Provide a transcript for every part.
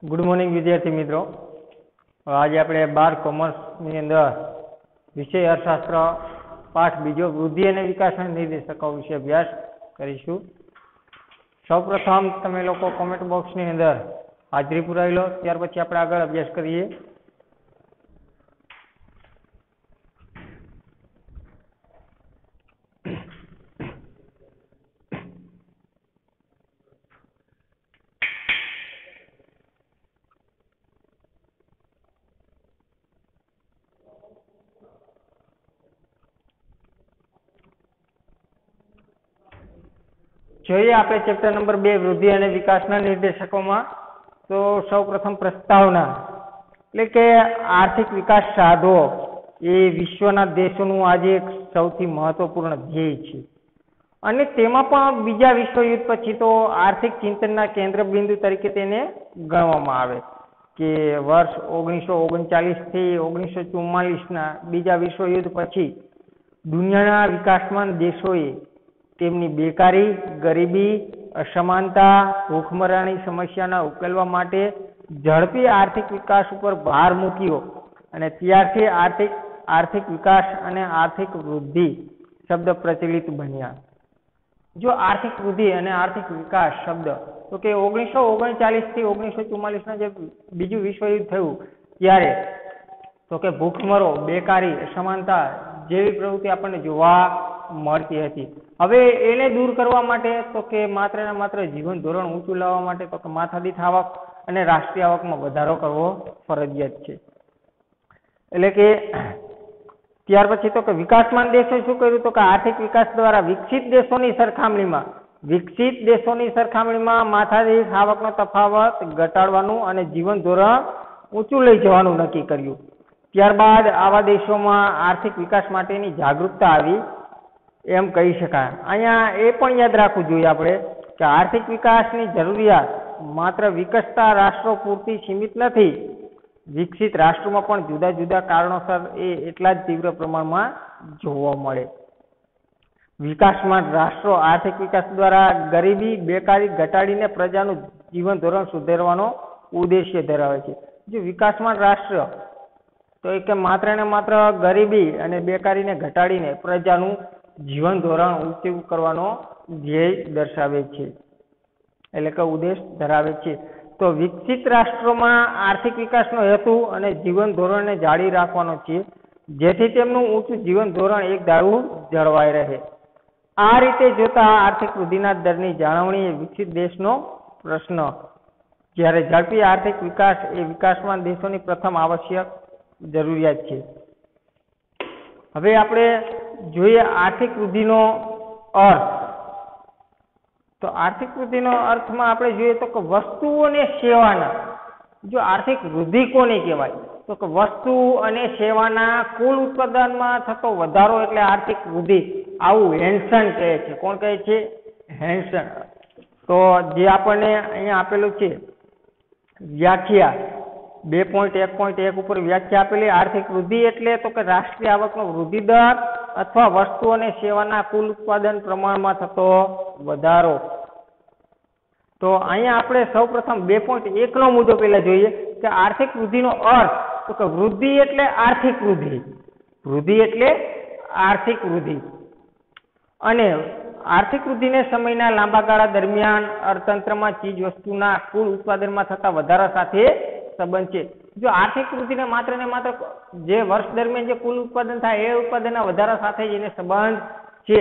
Good morning विद्यार्थी मित्रों। आज आप 12 कॉमर्स अंदर विषय अर्थशास्त्र पाठ बीजो वृद्धि और विकास निर्देशकों विषय अभ्यास करीशू। सौ प्रथम तमे लोग कॉमेंट बॉक्स अंदर हाजरी पुरावी लो, त्यार पछी आपणे आगळ अभ्यास करीए। જોઈએ આપણે ચેપ્ટર નંબર 2 વૃદ્ધિ અને વિકાસના નિર્દેશકોમાં તો સૌ પ્રથમ પ્રસ્તાવના એટલે કે આર્થિક વિકાસ સાધવો એ વિશ્વના દેશોનું આજે એક સૌથી મહત્વપૂર્ણ ધ્યેય છે અને તેમાં પણ બીજા વિશ્વયુદ્ધ પછી તો આર્થિક ચિંતનના કેન્દ્રબિંદુ તરીકે તેને ગણવામાં આવે કે વર્ષ 1939 થી 1944ના બીજા વિશ્વયુદ્ધ પછી દુનિયાના વિકાસમાન દેશોએ તેમની બેકારી, ગરીબી, અસમાનતા, ભૂખમરાની સમસ્યાના ઉકેલવા માટે ઝડપી આર્થિક વિકાસ ઉપર ભાર મૂક્યો અને ત્યારથી આર્થિક વિકાસ અને આર્થિક વૃદ્ધિ શબ્દ પ્રચલિત બન્યા। જો આર્થિક વૃદ્ધિ અને આર્થિક વિકાસ શબ્દ તો કે 1939 થી 1944ના જે બીજું વિશ્વયુદ્ધ થયું ત્યારે તો કે ભૂખમરો, બેકારી, અસમાનતા જેવી પ્રવૃત્તિ આપણને જોવા મળતી હતી। હવે એને દૂર કરવા માટે તો કે માત્ર ને માત્ર જીવન ધોરણ ઊંચું લાવવા માટે તો કે માથાદીઠ આવક અને રાષ્ટ્રીય આવકમાં વધારો કરવો ફરજિયાત છે। એટલે કે ત્યાર પછી તો કે વિકાસમાન દેશોએ શું કર્યું તો કે આર્થિક વિકાસ દ્વારા વિકસિત દેશોની સરખામણીમાં માથાદીઠ આવકનો તફાવત ઘટાડવાનું અને જીવન ધોરણ ઊંચું લઈ જવાનું નક્કી કર્યું। ત્યારબાદ આવા દેશોમાં આર્થિક વિકાસ માટેની જાગૃતતા આવી એમ કહી શકાય। અહીંયા એ પણ યાદ રાખવું જોઈએ આપણે કે આર્થિક વિકાસની જરૂરિયાત માત્ર વિકસતા રાષ્ટ્રો પૂરતી સીમિત નથી, વિકસિત રાષ્ટ્રોમાં પણ જુદા જુદા કારણોસર એ એટલા જ તીવ્ર પ્રમાણમાં જોવા મળે। વિકાસમાન રાષ્ટ્રો આર્થિક વિકાસ દ્વારા ગરીબી, બેકારી ઘટાડીને પ્રજાનું જીવન ધોરણ સુધારવાનો ઉદ્દેશ્ય ધરાવે છે। જો વિકાસમાન રાષ્ટ્ર તો એ કે માત્ર ને માત્ર ગરીબી અને બેકારીને ઘટાડીને પ્રજાનું જીવન ધોરણ ઊંચું કરવાનો ધ્યેય દર્શાવે છે, એટલે કે ઉદ્દેશ ધરાવે છે। તો વિકસિત રાષ્ટ્રોમાં આર્થિક વિકાસનો હેતુ અને જીવન ધોરણને જાળવી રાખવાનો છે, જેથી તેમનું ઊંચું જીવન ધોરણ એક ધારું જળવાઈ રહે। આ રીતે જોતા આર્થિક વૃદ્ધિના દરની જાળવણી એ વિકસિત દેશનો પ્રશ્ન, જ્યારે ઝડપી આર્થિક વિકાસ એ વિકાસમાન દેશોની પ્રથમ આવશ્યક જરૂરિયાત છે। હવે આપણે જોઈએ આર્થિક વૃદ્ધિનો અર્થ। તો આર્થિક વૃદ્ધિનો અર્થમાં આપણે જોઈએ તો કે વસ્તુઓ અને સેવાના, જો આર્થિક વૃદ્ધિ કોને કહેવાય તો કે વસ્તુ અને સેવાના કુલ ઉત્પાદનમાં થતો વધારો એટલે આર્થિક વૃદ્ધિ, આવું હેન્સન કહે છે। કોણ કહે છે? હેન્સન। તો જે આપણને અહીંયા આપેલું છે વ્યાખ્યા 2.1.1 ઉપર વ્યાખ્યા આપેલી, આર્થિક વૃદ્ધિ એટલે તો કે રાષ્ટ્રીય આવકનો વૃદ્ધિ દર અથવા વસ્તુ અને સેવાના કુલ ઉત્પાદન પ્રમાણમાં થતો વધારો। તો અહીંયા આપણે સૌપ્રથમ 2.1 નો મુદ્દો પહેલા જોઈએ કે આર્થિક વૃદ્ધિનો અર્થ તો કે વૃદ્ધિ એટલે આર્થિક વૃદ્ધિ, વૃદ્ધિ એટલે આર્થિક વૃદ્ધિ અને આર્થિક વૃદ્ધિને સમયના લાંબા ગાળા દરમિયાન અર્થતંત્રમાં ચીજ વસ્તુના કુલ ઉત્પાદનમાં થતા વધારા સાથે સંબંધ છે। જો આર્થિક વૃદ્ધિને માત્ર ને માત્ર જે વર્ષ દરમિયાન જે કુલ ઉત્પાદન થાય એ ઉત્પાદનના વધારા સાથે જ એને સંબંધ છે।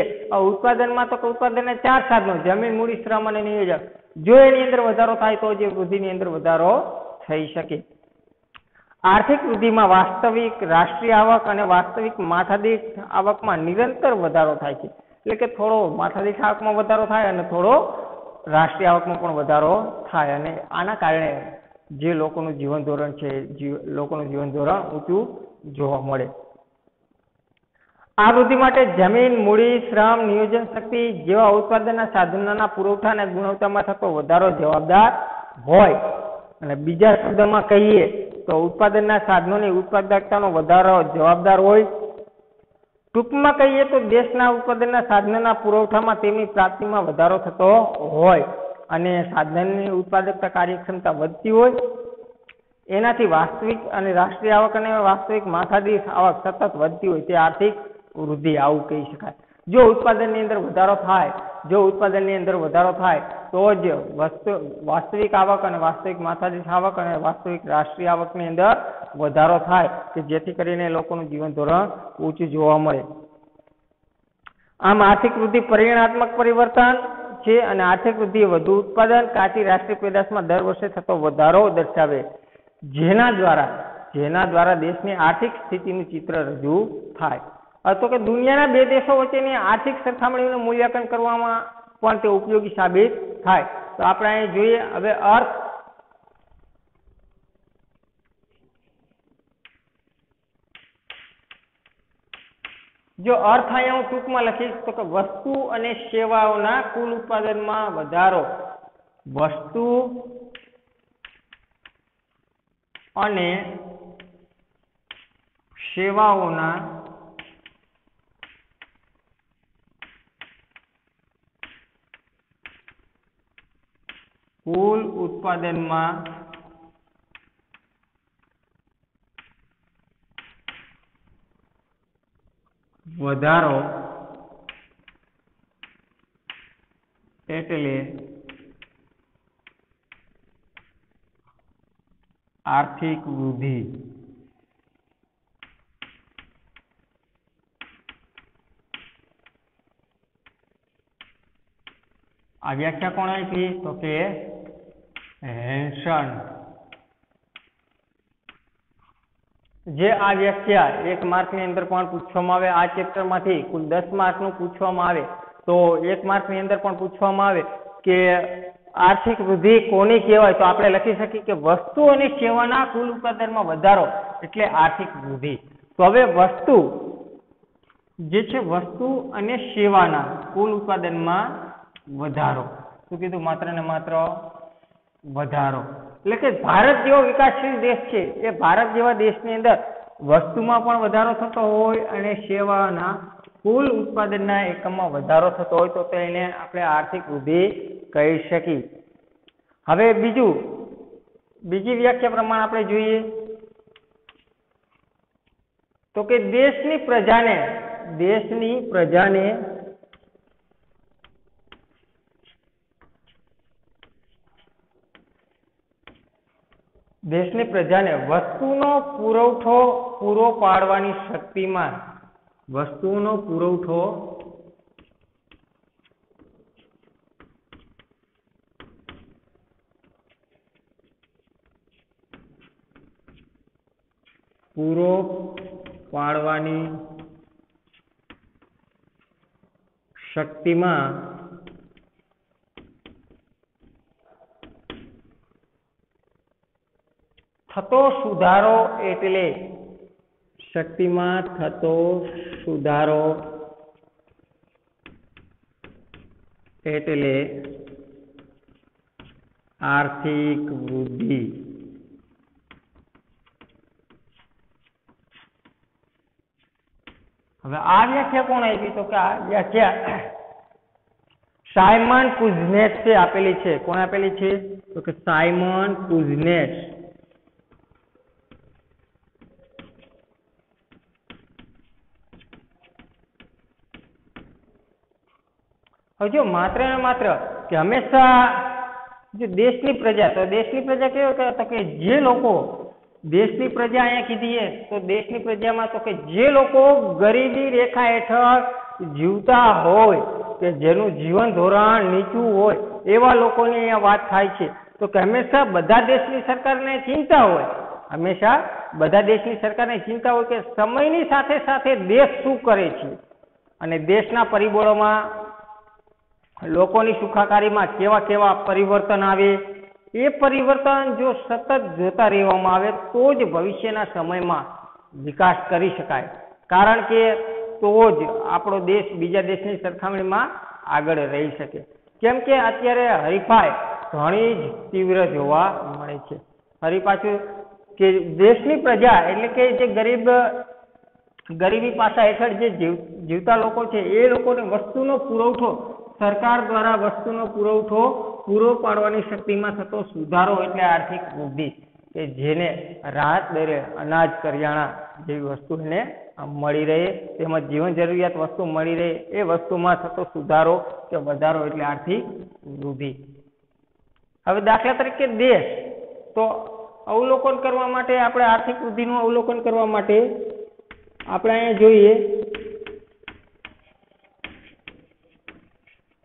ઉત્પાદનમાં તો ઉત્પાદનના 4 સાધનો જમીન, મૂડી, શ્રમ અને નિયોજક, જો એની અંદર વધારો થાય તો જે વૃદ્ધિની અંદર વધારો થઈ શકે। આર્થિક વૃદ્ધિમાં વાસ્તવિક રાષ્ટ્રીય આવક અને વાસ્તવિક માથાદીઠ આવકમાં નિરંતર વધારો થાય છે, એટલે કે થોડો માથાદીઠ આવકમાં વધારો થાય અને થોડો રાષ્ટ્રીય આવકમાં પણ વધારો થાય અને આના કારણે જે લોકોનું જીવન ધોરણ છે લોકોનું જીવન ધોરણ ઊંચું જોવા મળે। આ વૃદ્ધિ માટે જમીન, મૂડી, શ્રમ, નિયોજન શક્તિ જેવા ઉત્પાદનના સાધનોના પુરવઠા અને ગુણવત્તામાં થતો વધારો જવાબદાર હોય। અને બીજા શબ્દમાં કહીએ તો ઉત્પાદનના સાધનોની ઉત્પાદકતાનો વધારો જવાબદાર હોય। ટૂંકમાં કહીએ તો દેશના ઉત્પાદનના સાધનોના પુરવઠામાં તેમની પ્રાપ્તિમાં વધારો થતો હોય અને સાધનની ઉત્પાદકતા કાર્યક્ષમતા વધતી હોય એનાથી વાસ્તવિક અને રાષ્ટ્રીય આવક અને વાસ્તવિક માથાદીઠ આવક સતત વધતી હોય તે આર્થિક વૃદ્ધિ આવું કહી શકાય. જો ઉત્પાદનની અંદર વધારો થાય તો જ વાસ્તવિક આવક અને વાસ્તવિક માથાદીઠ આવક અને વાસ્તવિક રાષ્ટ્રીય આવકની અંદર વધારો થાય કે જેથી કરીને લોકોનું જીવન ધોરણ ઊંચું જોવા મળે. આમ આર્થિક વૃદ્ધિ પરિણાત્મક પરિવર્તન છે અને આર્થિક વૃદ્ધિ વધુ ઉત્પાદન કાચી રાષ્ટ્રીય પેદાશમાં દર વર્ષે થતો વધારો દર્શાવે જેના દ્વારા દેશની આર્થિક સ્થિતિનું ચિત્ર રજૂ થાય. તો કે દુનિયાના બે દેશો વચ્ચેની આર્થિક સરખામણીનું મૂલ્યાંકન કરવામાં પણ તે ઉપયોગી સાબિત થાય. તો આપણે અહીં જોઈએ હવે અર્થ. જો અર્થ અહીંયા હું ટૂંકમાં લખીશ તો કે વસ્તુ અને સેવાઓના કુલ ઉત્પાદનમાં વધારો. વસ્તુ અને સેવાઓના કુલ ઉત્પાદનમાં વધારો એટલે આર્થિક વૃદ્ધિ. આ વ્યાખ્યા કોણ આપી તો કે હેન્સન. જે આ વ્યાખ્યા 1 માર્કની અંદર પણ પૂછવામાં આવે, આ ચેપ્ટરમાંથી કુલ 10 માર્કનું પૂછવામાં આવે તો 1 માર્કની અંદર પણ પૂછવામાં આવે કે આર્થિક વૃદ્ધિ કોની કહેવાય, તો આપણે લખી શકીએ કે વસ્તુ અને સેવાના કુલ ઉત્પાદનમાં વધારો એટલે આર્થિક વૃદ્ધિ. તો હવે વસ્તુ જે છે વસ્તુ અને સેવાના કુલ ઉત્પાદનમાં વધારો, શું કીધું? માત્ર ને માત્ર વધારો. એટલે કે ભારત જેવો વિકાસશીલ દેશ છે એ ભારત જેવા દેશની અંદર વસ્તુમાં પણ વધારો થતો હોય અને સેવાના કુલ ઉત્પાદનના એકમમાં વધારો થતો હોય તો એને આપણે આર્થિક વૃદ્ધિ કહી શકીએ. હવે બીજી વ્યાખ્યા પ્રમાણે આપણે જોઈએ તો કે દેશની પ્રજાને વસ્તુનો પુરવઠો પૂરો પાડવાની શક્તિમાં પૂરો પાડવાની શક્તિમાં થતો સુધારો એટલે આર્થિક વૃદ્ધિ. હવે આ વ્યાખ્યા કોણ આપી તો કે આ વ્યાખ્યા સાયમન કુઝનેટ્સે આપેલી છે. કોણ આપેલી છે તો કે સાયમન કુઝનેટ્સ. હવે જો માત્ર ને માત્ર કે હંમેશા જો દેશની પ્રજા કેવો તો કે જે લોકો દેશની પ્રજા અહીંયા કીધી તો દેશની પ્રજામાં તો કે જે લોકો ગરીબી રેખા હેઠળ જીવતા હોય કે જેનું જીવન ધોરણ નીચું હોય એવા લોકોની અહીંયા વાત થાય છે. તો કે હંમેશા બધા દેશની સરકારને ચિંતા હોય કે સમયની સાથે સાથે દેશ શું કરે છે અને દેશના પરિબળોમાં લોકોની સુખાકારીમાં કેવા પરિવર્તન આવે. એ પરિવર્તન જો સતત જોતા રહેવામાં આવે તો જ ભવિષ્યના સમયમાં વિકાસ કરી શકાય. કારણ કે તો જ આપણો દેશ બીજા દેશની સરખામણીમાં આગળ રહી શકે. કેમ કે અત્યારે હરીફાઈ ઘણી જ તીવ્ર જોવા મળે છે. ફરી પાછું કે દેશની પ્રજા એટલે કે જે ગરીબી પાસા હેઠળ જે જીવતા લોકો છે એ લોકોને વસ્તુનો પુરવઠો સરકાર દ્વારા પૂરો પાડવાની શક્તિમાં થતો સુધારો એટલે આર્થિક વૃદ્ધિ. કે જેને રાહત દરે અનાજ કરિયાણા જેવી વસ્તુ એને મળી રહે, તેમજ જીવન જરૂરિયાત વસ્તુ મળી રહે, એ વસ્તુમાં થતો સુધારો કે વધારો એટલે આર્થિક વૃદ્ધિ. હવે દાખલા તરીકે દેશ, તો અવલોકન કરવા માટે આપણે આર્થિક વૃદ્ધિનું અવલોકન કરવા માટે આપણે અહીંયા જોઈએ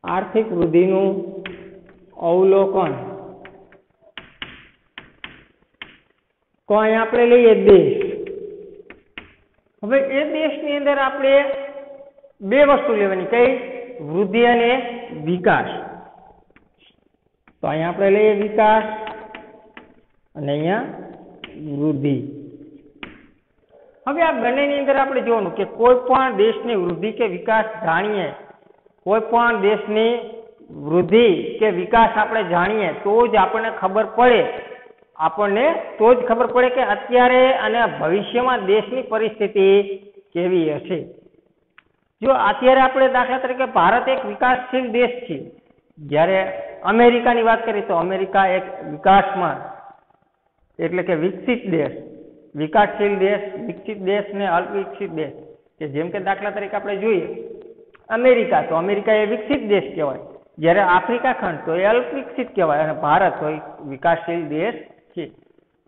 આર્થિક વૃદ્ધિનું અવલોકન. તો અહીંયા આપણે લઈએ દેશ. હવે એ દેશની અંદર આપણે બે વસ્તુ લેવાની, કઈ? વૃદ્ધિ અને વિકાસ. તો અહીંયા આપણે લઈએ વિકાસ અને અહીંયા વૃદ્ધિ. હવે આ બંનેની અંદર આપણે જોવાનું કે કોઈ પણ દેશની વૃદ્ધિ કે વિકાસ જાણીએ, કોઈ પણ દેશની વૃદ્ધિ કે વિકાસ આપણે જાણીએ તો જ આપણને ખબર પડે કે અત્યારે અને ભવિષ્યમાં દેશની પરિસ્થિતિ કેવી હશે. જો અત્યારે આપણે દાખલા તરીકે ભારત એક વિકાસશીલ દેશ છે, જ્યારે અમેરિકાની વાત કરીએ તો અમેરિકા એક વિકાસમાં એટલે કે વિકસિત દેશ, વિકાસશીલ દેશ, વિકસિત દેશ ને અલ્પવિકસિત દેશ. કે જેમ કે દાખલા તરીકે આપણે જોઈએ અમેરિકા, તો અમેરિકા એ વિકસિત દેશ કહેવાય, જ્યારે આફ્રિકા ખંડ તો એ અલ્પવિકસિત કહેવાય, અને ભારત તો એક વિકાસશીલ દેશ છે.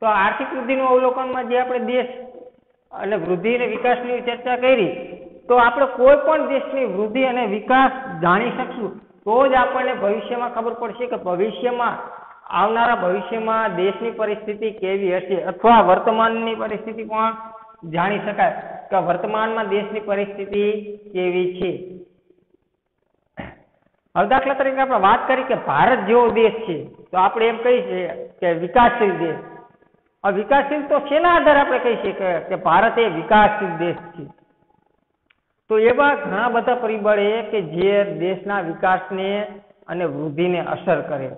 તો આર્થિક વૃદ્ધિનું અવલોકનમાં જે આપણે દેશ અને વૃદ્ધિ અને વિકાસની ચર્ચા કરી, તો આપણે કોઈ પણ દેશની વૃદ્ધિ અને વિકાસ જાણી શકશું તો જ આપણને ભવિષ્યમાં ખબર પડશે કે આવનારા ભવિષ્યમાં દેશની પરિસ્થિતિ કેવી હશે, અથવા વર્તમાનની પરિસ્થિતિ પણ જાણી શકાય કે વર્તમાનમાં દેશની પરિસ્થિતિ કેવી છે. હવે દાખલા તરીકે આપણે વાત કરી કે ભારત જેવો દેશ છે, તો આપણે એમ કહી છીએ કે વિકાસશીલ દેશ. હવે વિકાસશીલ તો શેના આધારે આપણે કહી શકીએ કે ભારત એ વિકાસશીલ દેશ છે? તો એવા ઘણા બધા પરિબળે કે જે દેશના વિકાસને અને વૃદ્ધિને અસર કરે.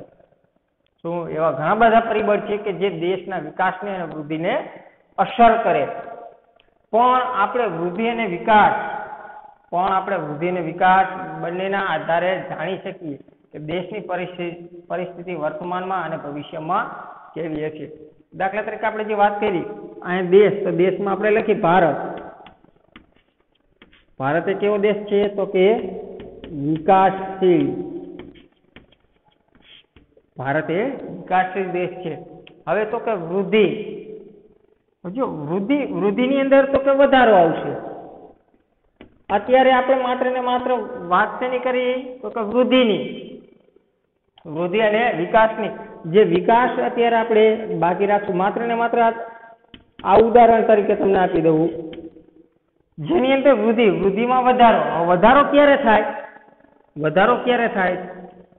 શું એવા ઘણા બધા પરિબળ છે કે જે દેશના વિકાસને અને વૃદ્ધિને અસર કરે, પણ આપણે વૃદ્ધિ અને વિકાસ બંનેના આધારે જાણી શકીએ કે દેશની પરિસ્થિતિ વર્તમાનમાં અને ભવિષ્યમાં કેવી હશે. દાખલા તરીકે આપણે જે વાત કરી અહીંયા દેશ, તો દેશમાં આપણે લખી ભારત. ભારત એ કેવો દેશ છે? તો કે વિકાસશીલ. ભારત એ વિકાસશીલ દેશ છે. હવે તો કે વૃદ્ધિ, જો વૃદ્ધિની અંદર તો કે વધારો આવશે. અત્યારે આપણે માત્ર ને માત્ર વાત શેની કરી? તો કે વૃદ્ધિની, વૃદ્ધિ અને વિકાસની. જે વિકાસ અત્યારે આપણે બાકી રાખશું, માત્ર ને માત્ર આ ઉદાહરણ તરીકે તમને આપી દઉં, જેની અંદર વૃદ્ધિમાં વધારો ક્યારે થાય?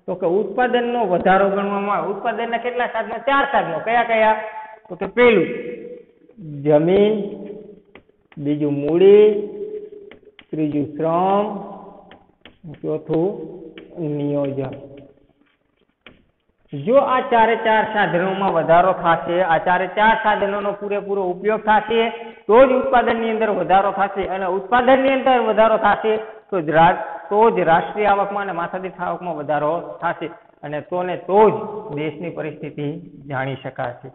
તો કે ઉત્પાદનનો વધારો ગણવામાં આવે. ઉત્પાદનના કેટલા સાધનો? 4 સાધનો. કયા? તો કે પહેલું જમીન, બીજું મૂડી, ત્રીજું શ્રમ, ચોથું નિયોજન. જો આ 4 સાધનોમાં વધારો થશે, આ 4 સાધનોનો પૂરેપૂરો ઉપયોગ થશે તો જ ઉત્પાદનની અંદર વધારો થશે, અને ઉત્પાદનની અંદર વધારો થશે તો જ રાષ્ટ્રીય આવકમાં અને માથાદીઠ આવકમાં વધારો થશે, અને તો જ દેશની પરિસ્થિતિ જાણી શકાશે.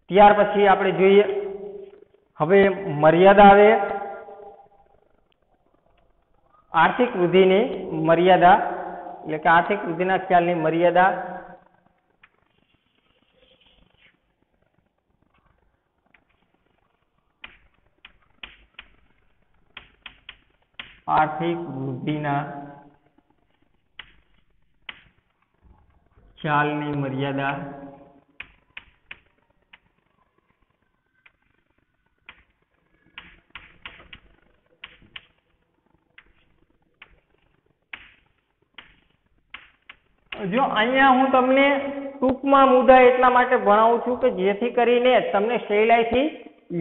ત્યાર પછી આપણે જોઈએ હવે મર્યાદા આવે, આર્થિક વૃદ્ધિની મર્યાદા, એટલે કે આર્થિક વૃદ્ધિના ખ્યાલની મર્યાદા. આર્થિક વૃદ્ધિના ખ્યાલની મર્યાદા. જો અહીંયા હું તમને ટૂંકમાં મુદ્દા એટલા માટે ભણાવું છું કે જેથી કરીને તમને સહેલાઈથી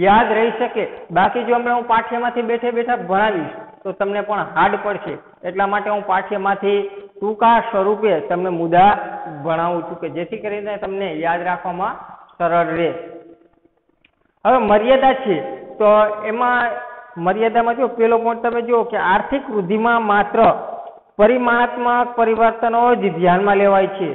યાદ રહી શકે. બાકી જો હમણાં હું પાઠ્યમાંથી બેઠે ભણાવીશ તો તમને પણ હાર્ડ પડશે. એટલા માટે હું પાઠ્યમાંથી ટૂંકા સ્વરૂપે તમને મુદ્દા ભણાવું છું કે જેથી કરીને તમને યાદ રાખવામાં સરળ રહે. હવે મર્યાદા છે, તો એમાં મર્યાદામાં જો પેલો પોઈન્ટ તમે જુઓ કે આર્થિક વૃદ્ધિમાં માત્ર પરિમાણાત્મક પરિવર્તનો જ ધ્યાનમાં લેવાય છે,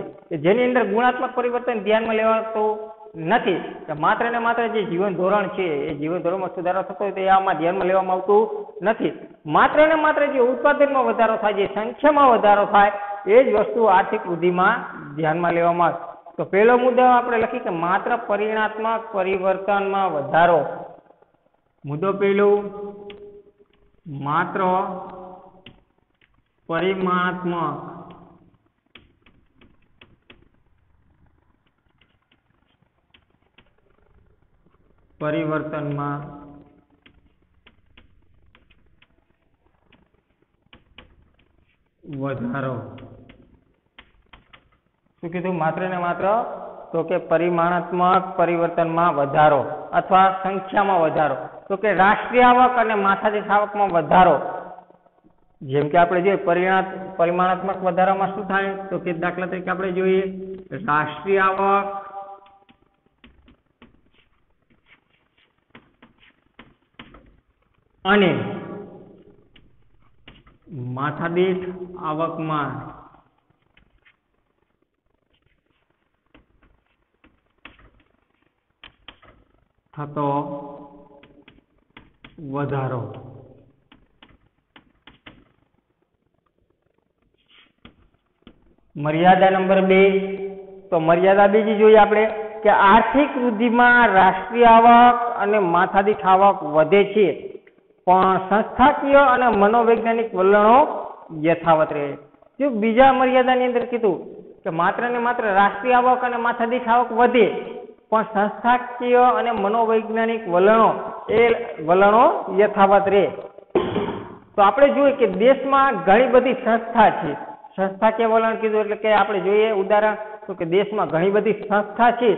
જેની અંદર ગુણાત્મક પરિવર્તન ધ્યાનમાં લેવાતું નથી કે માત્ર ને માત્ર જે જીવન ધોરણ છે એ જીવન ધોરણમાં સુધારો થતો હોય તો એ આમાં ધ્યાનમાં લેવામાં આવતું નથી. માત્ર ને માત્ર જે ઉત્પાદનમાં વધારો થાય, જે સંખ્યામાં વધારો થાય એ જ વસ્તુ આર્થિક વૃદ્ધિમાં ધ્યાનમાં લેવામાં આવે. તો પહેલો મુદ્દો આપણે લખી કે માત્ર પરિમાણાત્મક પરિવર્તનમાં વધારો. મુદ્દો પહેલો, માત્ર પરિમાણાત્મક પરિવર્તનમાં વધારો. શું કીધું? માત્ર ને માત્ર તો કે પરિમાણાત્મક પરિવર્તનમાં વધારો અથવા સંખ્યામાં વધારો. તો કે રાષ્ટ્રીય આવક અને માથાદીઠ આવકમાં વધારો. જેમ કે આપણે જોઈએ પરિમાણાત્મક વધારામાં શું થાય? તો કે દાખલા તરીકે આપણે જોઈએ રાષ્ટ્રીય આવક અને માથાદીઠ આવકમાં થતો વધારો. મર્યાદા નંબર 2, તો મર્યાદા બીજી જોઈએ આપણે કે આર્થિક વૃદ્ધિમાં રાષ્ટ્રીય આવક અને માથાદીઠ આવક વધે છે પણ સંસ્થાકીય અને મનોવૈજ્ઞાનિક વલણો યથાવત રહે. જો બીજા મર્યાદાની અંદર કીધું કે માત્ર ને માત્ર રાષ્ટ્રીય આવક અને માથાદીઠ આવક વધે પણ સંસ્થાકીય અને મનોવૈજ્ઞાનિક વલણો યથાવત રહે. તો આપણે જોઈએ કે દેશમાં ઘણી બધી સંસ્થા છે. સંસ્થાકીય વલણ કીધું એટલે કે આપણે જોઈએ ઉદાહરણ તો કે દેશમાં ઘણી બધી સંસ્થા છે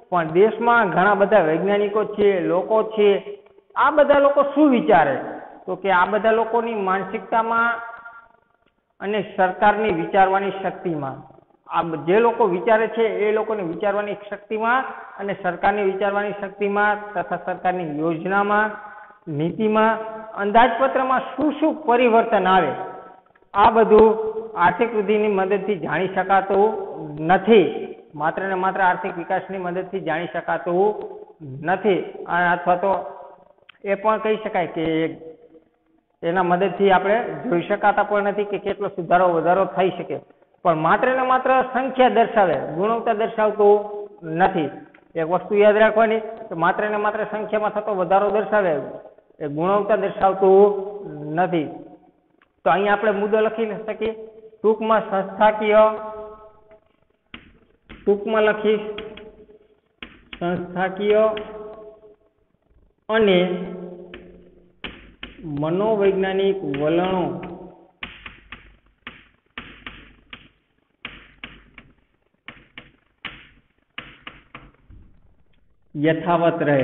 પણ દેશમાં ઘણા બધા વૈજ્ઞાનિકો છે, લોકો છે. આ બધા લોકો શું વિચારે? તો કે આ બધા લોકોની માનસિકતામાં અને સરકારની વિચારવાની શક્તિમાં, આ જે લોકો વિચારે છે એ લોકોની વિચારવાની શક્તિમાં અને સરકારની વિચારવાની શક્તિમાં તથા સરકારની યોજનામાં, નીતિમાં, અંદાજપત્રમાં શું શું પરિવર્તન આવે, આ બધું આર્થિક વૃદ્ધિની મદદથી જાણી શકાતું નથી. માત્ર ને માત્ર આર્થિક વિકાસની મદદથી જાણી શકાતું નથી. અથવા તો એ પણ કહી શકાય કે એના મદદથી આપણે જોઈ શકાતા પણ નથી કે કેટલો સુધારો વધારો થઈ શકે. પણ માત્ર ને માત્ર સંખ્યા દર્શાવે, ગુણવત્તા દર્શાવતું નથી. એક વસ્તુ યાદ રાખવાની કે માત્ર ને માત્ર સંખ્યામાં થતો વધારો દર્શાવે, એ ગુણવત્તા દર્શાવતું નથી. તો અહીંયા આપણે મુદ્દો લખી શકીએ ટૂંકમાં લખીશ સંસ્થાકીય અને મનોવૈજ્ઞાનિક વલણો યથાવત રહે.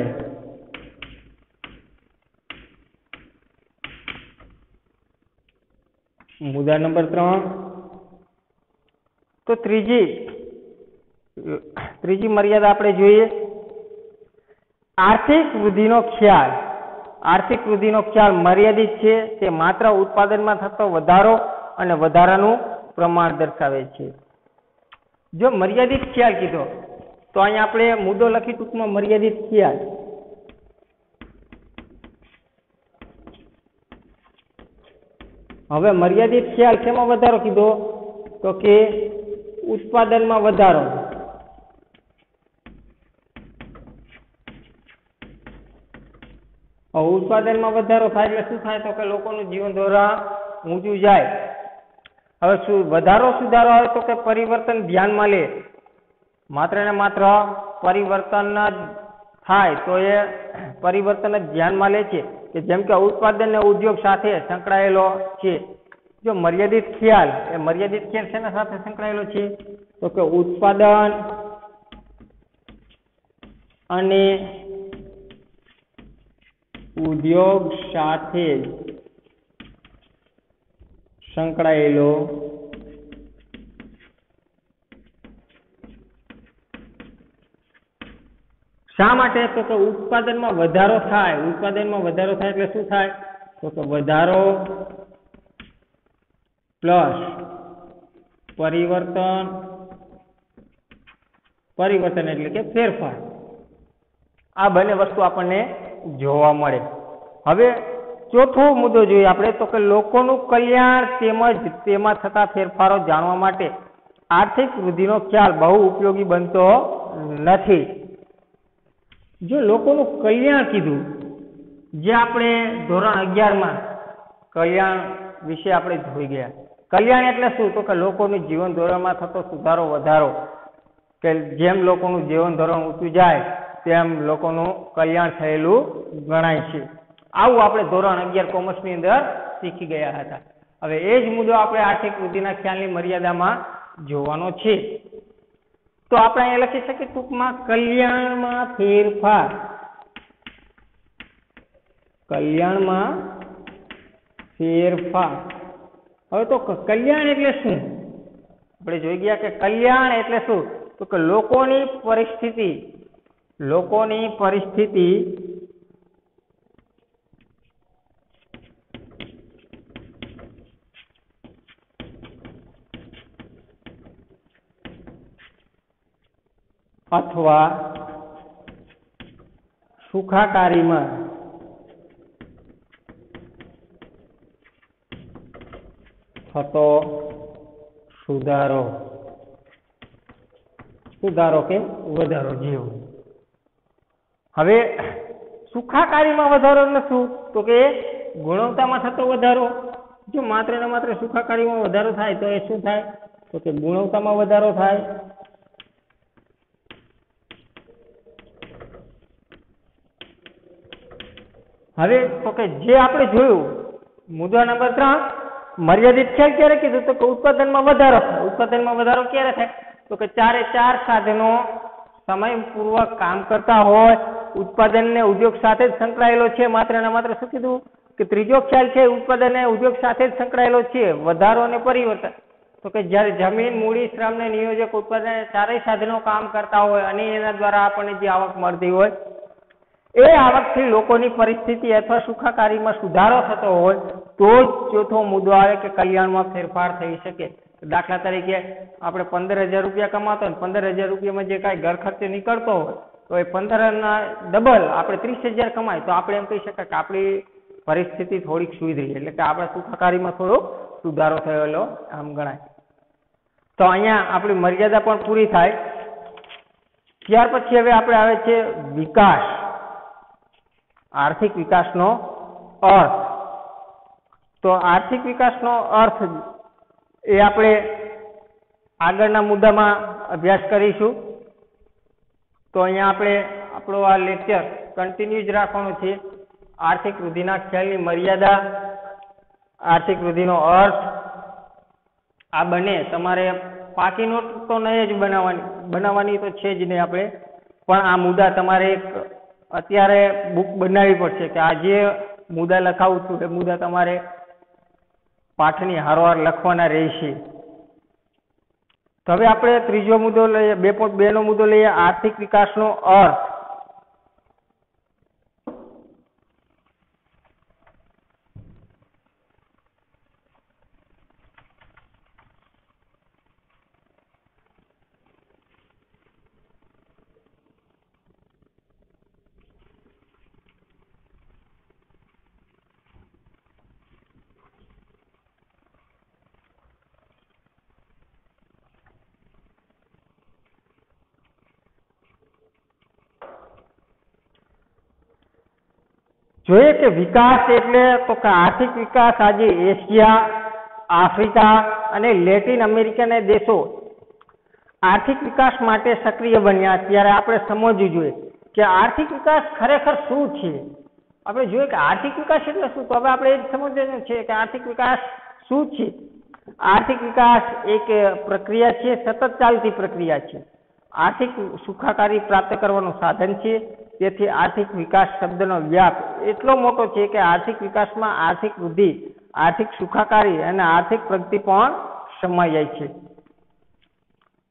મુદ્દા નંબર 3, તો ત્રીજી મર્યાદા આપણે જોઈએ આર્થિક વૃદ્ધિનો ખ્યાલ મર્યાદિત છે. તે માત્ર ઉત્પાદનમાં થતો વધારો અને વધારાનું પ્રમાણ દર્શાવે છે. જો મર્યાદિત ખ્યાલ કીધો તો અહીંયા આપણે મુદ્દો લખી ટૂંકમાં મર્યાદિત ખ્યાલ. હવે મર્યાદિત ખ્યાલ શેમાં વધારો કીધો? તો કે ઉત્પાદનમાં વધારો. ઉત્પાદનમાં વધારો થાય એટલે શું થાય? તો કે લોકોનું જીવન ધોરણ ઊંચું જાય. હવે શું સુધારો આવે તો કે પરિવર્તન ધ્યાનમાં લે. માત્ર ને માત્ર પરિવર્તન જ થાય તો એ પરિવર્તન જ ધ્યાનમાં લે છે કે જેમ કે ઉત્પાદન ને ઉદ્યોગ સાથે સંકળાયેલો છે. જો મર્યાદિત ખ્યાલ શેના સાથે સંકળાયેલો છે? તો કે ઉત્પાદન અને ઉદ્યોગ સાથે સંકળાયેલો શા માટે? તો કે ઉત્પાદનમાં વધારો થાય એટલે શું થાય? તો કે વધારો પ્લસ પરિવર્તન એટલે કે ફેરફાર. આ બંને વસ્તુ આપણને જોવા મળે. હવે ચોથો મુદ્દો જોઈએ આપણે તો કે લોકોનું કલ્યાણ તેમજ તેમાં થતા ફેરફારો જાણવા માટે આર્થિક વૃદ્ધિનો ખ્યાલ બહુ ઉપયોગી બનતો નથી. જો લોકોનું કલ્યાણ કીધું, જે આપણે ધોરણ 11માં કલ્યાણ વિશે આપણે જોઈ ગયા. કલ્યાણ એટલે શું? તો કે લોકોનું જીવન ધોરણમાં થતો સુધારો વધારો, કે જેમ લોકોનું જીવન ધોરણ ઊંચું જાય તેમ લોકોનું કલ્યાણ થયેલું ગણાય છે. આવું આપણે ધોરણ 11 કોમર્સની અંદર શીખી ગયા હતા. હવે એ જ મુદ્દો આપણે આર્થિક વૃદ્ધિના ખ્યાલની મર્યાદામાં જોવાનો છે. તો આપણે અહીંયા લખી શકીએ ટૂંકમાં કલ્યાણમાં ફેરફાર. કલ્યાણમાં ફેરફાર. હવે તો કલ્યાણ એટલે શું? આપણે જોઈ ગયા કે કલ્યાણ એટલે શું? તો કે લોકોની પરિસ્થિતિ અથવા સુખાકારીમાં થતો સુધારો કે વધારો જેવું. હવે સુખાકારીમાં વધારો એટલે શું? તો કે ગુણવત્તામાં થતો વધારો. જો માત્ર ને માત્ર સુખાકારીમાં વધારો થાય તો એ શું થાય? તો કે ગુણવત્તામાં વધારો થાય. હવે તો કે જે આપણે જોયું મુદ્દા નંબર 3, મર્યાદિત ખ્યાલ ક્યારે કીધું? તો કે ઉત્પાદનમાં વધારો થાય. ઉત્પાદનમાં વધારો ક્યારે થાય? તો કે 4 સાધનો સમયપૂર્વક કામ કરતા હોય, ઉત્પાદન ને ઉદ્યોગ સાથે જ સંકળાયેલો છે. માત્ર ને માત્ર શું કીધું? કે ત્રીજો ખ્યાલ છે ઉત્પાદન ને ઉદ્યોગ સાથે જ સંકળાયેલો છે. વધારો અને પરિવર્તન. તો કે જ્યારે જમીન, મૂડી, શ્રમ ને નિયોજક ઉત્પાદન ચારેય સાધનો કામ કરતા હોય અને એના દ્વારા આપણને જે આવક મળતી હોય એ આવકથી લોકોની પરિસ્થિતિ અથવા સુખાકારીમાં સુધારો થતો હોય તો જ ચોથો મુદ્દો આવે કે કલ્યાણમાં ફેરફાર થઈ શકે. દાખલા તરીકે આપણે 15,000 રૂપિયા કમાતો હોય, 15,000 રૂપિયામાં જે કાંઈ ઘર ખર્ચ નીકળતો હોય તો એ 15ના ડબલ આપણે 30,000 કમાય તો આપણે એમ કહી શકાય કે આપણી પરિસ્થિતિ થોડીક સુધરી, એટલે કે આપણા સુખાકારીમાં થોડોક સુધારો થયેલો આમ ગણાય. તો અહીંયા આપણી મર્યાદા પણ પૂરી થાય. ત્યાર પછી હવે આપણે આવે છે વિકાસ. આર્થિક વિકાસનો અર્થ. તો આર્થિક વિકાસનો અર્થ એ આપણે આગળના મુદ્દામાં અભ્યાસ કરીશું. તો અહીંયા આપણે આપણો આ લેક્ચર કન્ટિન્યુ જ રાખવાનો છે. આર્થિક વૃદ્ધિના ખ્યાલની મર્યાદા, આર્થિક વૃદ્ધિનો અર્થ, આ બંને તમારે પાકી નોટ તો નહીં જ બનાવવાની તો છે જ નહીં આપણે, પણ આ મુદ્દા તમારે અત્યારે બુક બનાવવી પડશે કે આ જે મુદ્દા લખાવું છું એ મુદ્દા તમારે પાઠની હારોહાર લખવાના રહેશે. તો હવે આપણે ત્રીજો મુદ્દો લઈએ, 2.2 નો મુદ્દો લઈએ, આર્થિક વિકાસનો અર્થ. જોઈએ કે વિકાસ એટલે તો કે આર્થિક વિકાસ આજે એશિયા, આફ્રિકા અને લેટિન અમેરિકાના દેશો આર્થિક વિકાસ માટે સક્રિય બન્યા. ત્યારે આપણે સમજવું જોઈએ કે આર્થિક વિકાસ ખરેખર શું છે. આપણે જોઈએ કે આર્થિક વિકાસ એટલે શું, તો હવે આપણે એ જ સમજવાનું છે કે આર્થિક વિકાસ શું છે. આર્થિક વિકાસ એક પ્રક્રિયા છે, સતત ચાલતી પ્રક્રિયા છે. આર્થિક સુખાકારી પ્રાપ્ત કરવાનું સાધન છે. તેથી આર્થિક વિકાસ શબ્દનો વ્યાપ એટલો મોટો છે કે આર્થિક વિકાસમાં આર્થિક વૃદ્ધિ, આર્થિક સુખાકારી અને આર્થિક પ્રગતિ પણ સમાઈ જાય છે.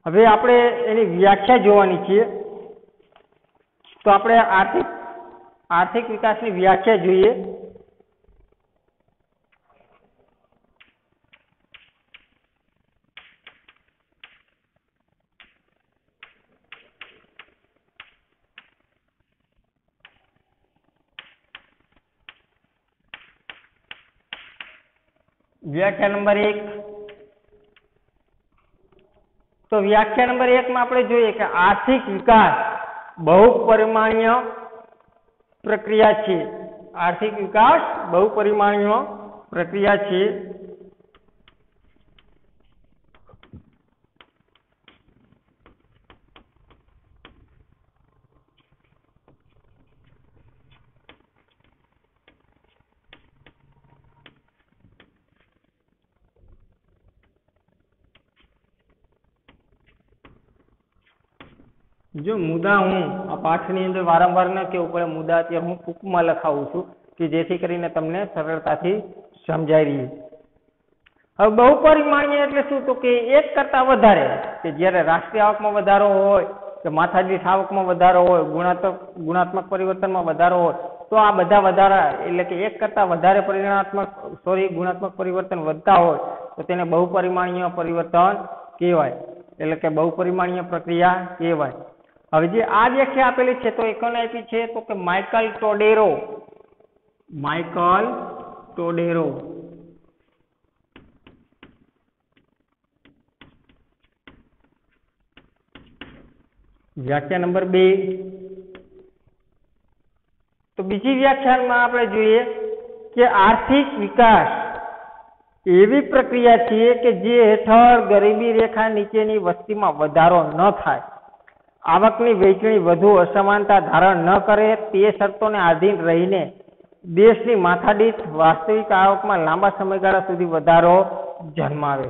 હવે આપણે એની વ્યાખ્યા જોવાની છે. તો આપણે આર્થિક વિકાસની વ્યાખ્યા જોઈએ. વ્યાખ્યા નંબર 1. તો વ્યાખ્યા નંબર 1 માં આપણે જોઈએ કે આર્થિક વિકાસ બહુપરિમાણીય પ્રક્રિયા છે. આર્થિક વિકાસ બહુપરિમાણીય પ્રક્રિયા છે. जो मुद्दा हूँ आ पाठनी अंदर वारंवार न कहेवुं पड़े, मुद्दा अत्यारे हूँ टूंकमां लखावुं छुं कि जेथी करीने तमने सरळताथी समजाई रही. हवे बहुपरिमाणीय एटले शुं? तो के एक करता वधारे के ज्यारे राष्ट्रीय आवकमां वधारो होय के माथादीठ आवकमां वधारो होय, गुणात्मक परिवर्तनमां वधारो होय, तो आ बधा वधारा एटले के एक करता वधारे गुणात्मक परिवर्तन वधता होय तो तेने बहुपरिमाणीय परिवर्तन कहेवाय, एटले के बहुपरिमाणीय प्रक्रिया कहेवाय. હવે જે આ વ્યાખ્યા આપેલી છે તો એ કોને આપી છે? તો કે માઇકલ ટોડેરો. વ્યાખ્યા નંબર 2. તો બીજી વ્યાખ્યામાં આપણે જોઈએ કે આર્થિક વિકાસ એવી પ્રક્રિયા છે કે જે હેઠળ ગરીબી રેખા નીચેની વસ્તીમાં વધારો ન થાય, આવકની વહેંચણી વધુ અસમાનતા ધારણ ન કરે, તે શરતોને આધીન રહીને દેશની માથાદીઠ વાસ્તવિક આવકમાં લાંબા સમયગાળા સુધી વધારો જન્માવે.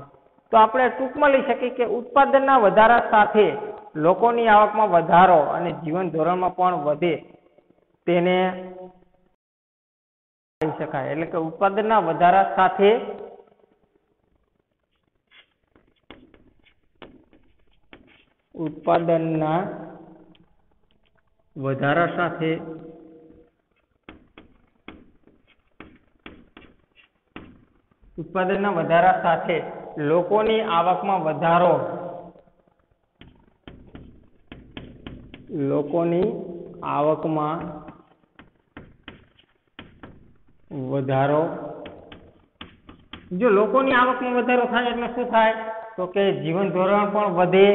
તો આપણે ટૂંકમાં લઈ શકીએ કે ઉત્પાદનના વધારા સાથે લોકોની આવકમાં વધારો અને જીવન ધોરણમાં પણ વધે તેને કહી શકાય. એટલે કે ઉત્પાદનના વધારા સાથે ઉત્પાદનના વધારા સાથે લોકોની આવકમાં વધારો જો લોકોની આવકમાં વધારો થાય એટલે શું થાય? તો કે જીવન ધોરણ પણ વધે.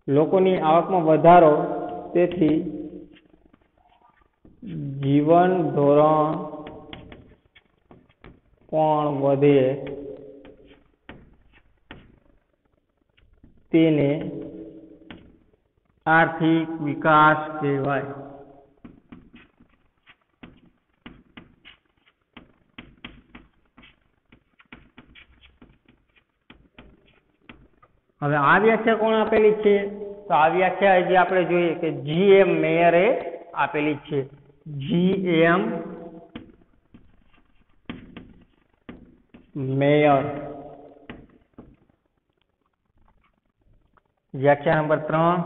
લોકોની આવકમાં વધારો, તેથી જીવન ધોરણ પણ વધે, તેને આર્થિક વિકાસ કહેવાય. હવે આ વ્યાખ્યા કોણ આપેલી છે? તો આ વ્યાખ્યા જે આપણે જોઈએ કે G.M. મેયરે આપેલી છે. G.M. મેયર. વ્યાખ્યા નંબર 3.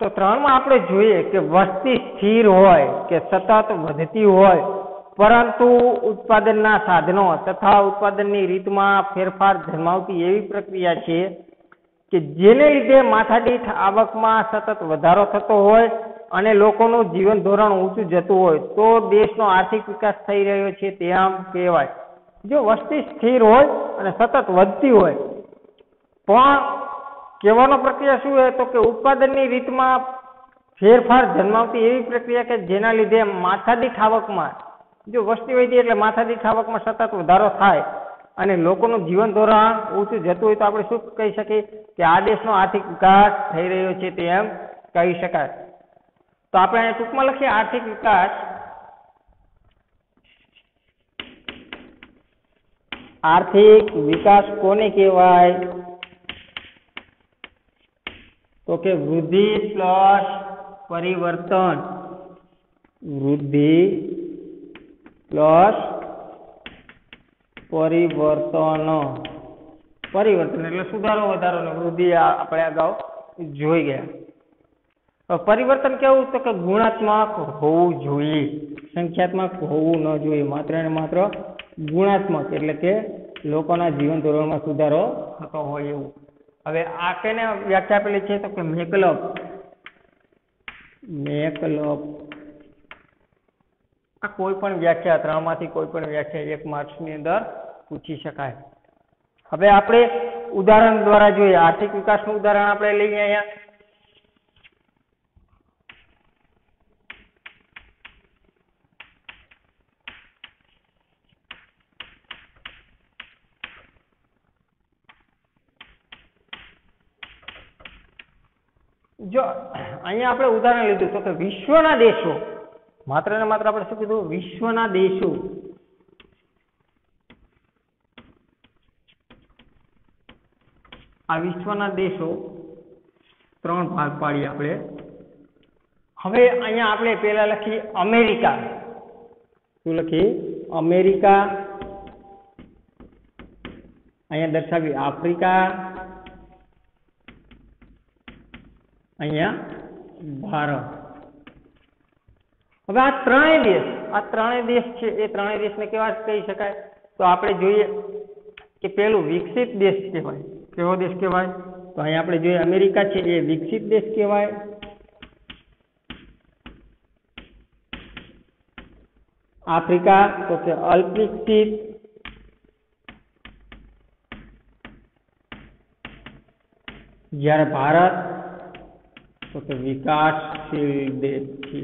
તો 3 માં આપણે જોઈએ કે વસ્તી સ્થિર હોય કે સતત વધતી હોય, પરંતુ ઉત્પાદનના સાધનો તથા ઉત્પાદનની રીતમાં ફેરફાર જન્માવતી એવી પ્રક્રિયા છે કે જેને લીધે માથાદીઠ આવકમાં સતત વધારો થતો હોય અને લોકોનું જીવન ધોરણ ઊંચું જતું હોય તો દેશનો આર્થિક વિકાસ થઈ રહ્યો છે તેમ કહેવાય. જો વસ્તી સ્થિર હોય અને સતત વધતી હોય, પણ કહેવાનો પ્રક્રિયા શું હોય? તો કે ઉત્પાદનની રીતમાં ફેરફાર જન્માવતી એવી પ્રક્રિયા કે જેના લીધે માથાદીઠ આવકમાં, જો વસ્તી વધી એટલે માથાદીઠ આવકમાં સતત વધારો થાય અને લોકોનું જીવન ધોરણ ઊંચું જતું હોય તો આપણે શું કહી શકીએ? કે આ દેશનો આર્થિક વિકાસ થઈ રહ્યો છે તેમ કહી શકાય. તો આપણે ટૂંકમાં લખીએ આર્થિક વિકાસ. આર્થિક વિકાસ કોને કહેવાય? તો કે વૃદ્ધિ પ્લસ પરિવર્તન. વૃદ્ધિ પ્લસ પરિવર્તન એટલે સુધારો વધારો ને વૃદ્ધિ આપણે અગાઉ જોઈ ગયા. પરિવર્તન કેવું? તો કે ગુણાત્મક હોવું જોઈએ, સંખ્યાત્મક હોવું ન જોઈએ, માત્ર ને માત્ર ગુણાત્મક, એટલે કે લોકોના જીવન ધોરણમાં સુધારો થતો હોય એવું. હવે આ કેને વ્યાખ્યા આપેલી છે? તો કે મેકલપ. આ કોઈ પણ વ્યાખ્યા, ત્રણમાંથી કોઈ પણ વ્યાખ્યા 1 માર્ક્સની અંદર પૂછી શકાય. હવે આપણે ઉદાહરણ દ્વારા જોઈએ. આર્થિક વિકાસનું ઉદાહરણ આપણે લઈએ અહીંયા. જો અહીંયા આપણે ઉદાહરણ લીધું તો કે વિશ્વના દેશો, માત્ર ને માત્ર આપણે શું કીધું, વિશ્વના દેશો. આ વિશ્વના દેશો 3 ભાગ પાડીએ આપણે. હવે અહીંયા આપણે પહેલા લખી અમેરિકા. શું લખી? અમેરિકા. અહીંયા દર્શાવી આફ્રિકા, અહીંયા ભારત. હવે આ ત્રણેય દેશ છે, એ ત્રણેય દેશને કેવા કહી શકાય? તો આપણે જોઈએ કે પેલું વિકસિત દેશ કહેવાય. કેવો દેશ કહેવાય? તો અહીંયા આપણે જોઈએ અમેરિકા છે એ વિકસિત દેશ કહેવાય. આફ્રિકા તો કે અલ્પ વિકસિત. જ્યારે ભારત તો કે વિકાસશીલ દેશ છે.